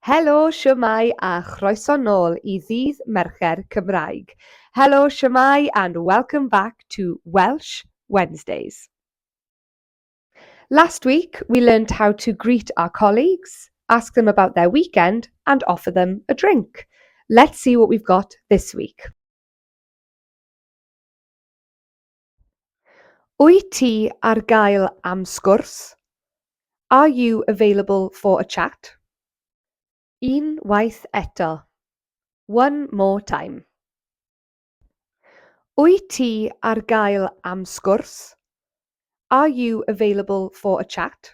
Helo, shwmae a chroeso nôl I ddydd Mercher Cymraeg. Hello, shwmae and welcome back to Welsh Wednesdays. Last week, we learned how to greet our colleagues, ask them about their weekend and offer them a drink. Let's see what we've got this week. Wyt ti ar gael am sgwrs? Are you available for a chat? Unwaith eto. One more time. Wyt ti ar gael am sgwrs? Are you available for a chat?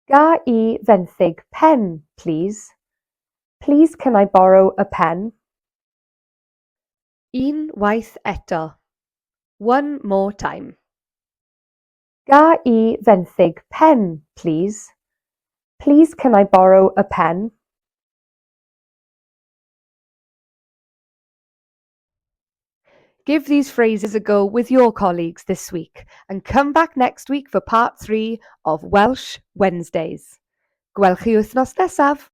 Ga I fenthyg pen, please? Please can I borrow a pen? Unwaith eto. One more time. Ga I fenthyg pen, please? Please can I borrow a pen? Give these phrases a go with your colleagues this week and come back next week for part 3 of Welsh Wednesdays. Gwelch chi wythnos nesaf!